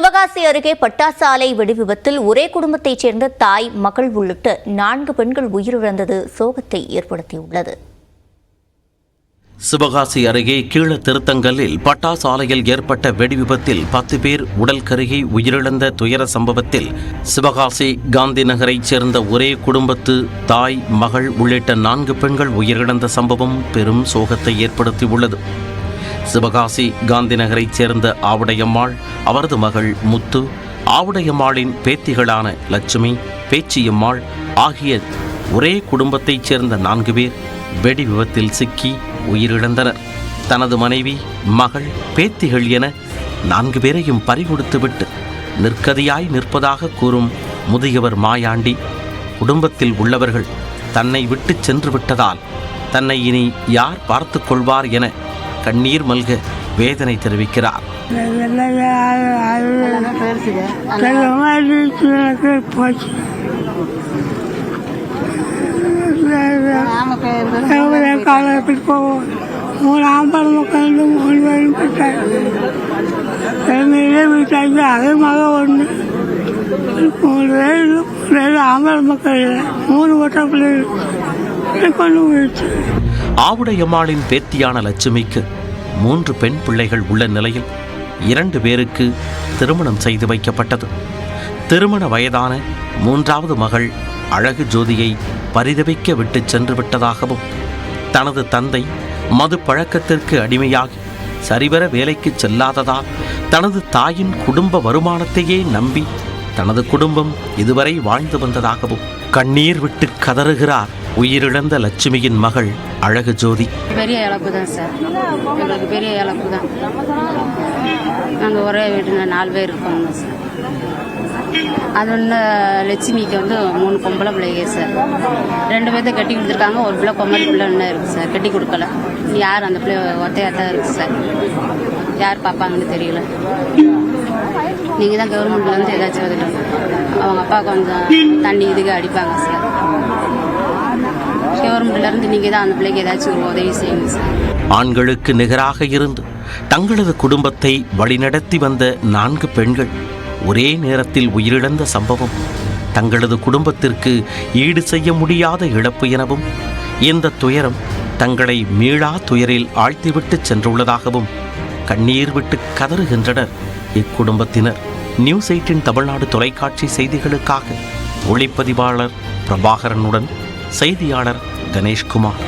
சிவகாசி அருகே பட்டாசு ஆலை வெடிவிபத்தில் ஒரே குடும்பத்தைச் சேர்ந்த தாய், மகள் உள்ளிட்ட 4 பெண்கள் உயிரிழந்தது சோகத்தை ஏற்படுத்தியுள்ளது. சிவகாசி அருகே கீழ திருத்தங்கலில் பட்டாசு ஆலையில் ஏற்பட்ட வெடிவிபத்தில் 10 பேர் உடல் கருகி உயிரிழந்த துயர சம்பவத்தில் சிவகாசி காந்தி நகரைச் சேர்ந்த ஒரே குடும்பத்து தாய், மகள் உள்ளிட்ட 4 பெண்கள் உயிரிழந்த சம்பவம் பெரும் சோகத்தை ஏற்படுத்தியுள்ளது. சிவகாசி காந்தி நகரைச் சேர்ந்த ஆவுடையம்மாள், அவரது மகள் முத்து, ஆவுடையம்மாளின் பேத்திகளான லட்சுமி, பேச்சியம்மாள் ஆகிய ஒரே குடும்பத்தைச் சேர்ந்த 4 பேர் வெடி விபத்தில் சிக்கி உயிரிழந்தனர். தனது மனைவி, மகள், பேத்திகள் என 4 பேரையும் பறிகொடுத்துவிட்டு நிற்கதியாய் நிற்பதாக கூறும் முதியவர் மாயாண்டி, குடும்பத்தில் உள்ளவர்கள் தன்னை விட்டு சென்று விட்டதால் தன்னை இனி யார் பார்த்து கொள்வார் என கண்ணீர் மல்க வேதனை தெரிவிக்கிறார். அதே மக ஒன்று 3 ஆம்பளை மக்கள் 3 ஒற்றை பிள்ளைகள் கொண்டு போயிடுச்சு. ஆவுடையம்மாளின் பேத்தியான லட்சுமிக்கு 3 பெண் பிள்ளைகள் உள்ள நிலையில் 2 பேருக்கு திருமணம் செய்து வைக்கப்பட்டது. திருமண வயதான 3வது மகள் அழகு ஜோதியை பரிதவிக்க விட்டு சென்று விட்டதாகவும், தனது தந்தை மது பழக்கத்திற்கு அடிமையாகி சரிவர வேலைக்கு செல்லாததால் தனது தாயின் குடும்ப வருமானத்தையே நம்பி தனது குடும்பம் இதுவரை வாழ்ந்து வந்ததாகவும் கண்ணீர் விட்டு கதறுகிறார் உயிரிழந்த லட்சுமியின் மகள் அழகு ஜோதி. பெரிய இழப்பு தான் சார், எங்களுக்கு பெரிய இழப்பு தான். நாங்கள் ஒரே வீட்டில் 4 பேர் இருக்கோங்க சார். அது ஒன்று லட்சுமிக்கு 3 பொம்பளை பிள்ளைங்க சார். 2 பேர்த்த கட்டி கொடுத்துருக்காங்க. ஒரு பிள்ளை பொம்மரி பிள்ளை ஒன்று இருக்குது சார், கட்டி கொடுக்கல. யார் அந்த பிள்ளை ஒத்தையாத்தான் இருக்குது சார். யார் பார்ப்பாங்கன்னு தெரியல. நீங்கள் தான் கவர்மெண்ட்லேருந்து ஏதாச்சும் வந்துட்டாங்க. அவங்க அப்பா கொஞ்சம் தண்ணி இதுக்கு அடிப்பாங்க சார். கவர்மெண்ட்லேருந்து நீங்கள் தான் அந்த பிள்ளைக்கு ஏதாச்சும் ஒரு உதவி செய்யுங்க சார். ஆண்களுக்கு நிகராக இருந்து தங்களது குடும்பத்தை வழிநடத்தி வந்த 4 பெண்கள் ஒரே நேரத்தில் உயிரிழந்த சம்பவம் தங்களது குடும்பத்திற்கு ஈடு செய்ய முடியாத இழப்பு எனவும், இந்த துயரம் தங்களை மீளா துயரில் ஆழ்த்திவிட்டு சென்றுள்ளதாகவும் கண்ணீர் விட்டு கதறுகின்றனர் இக்குடும்பத்தினர். நியூஸ் 18 தமிழ்நாடு தொலைக்காட்சி செய்திகளுக்காக ஒளிப்பதிவாளர் பிரபாகரனுடன் செய்தியாளர் கணேஷ்குமார்.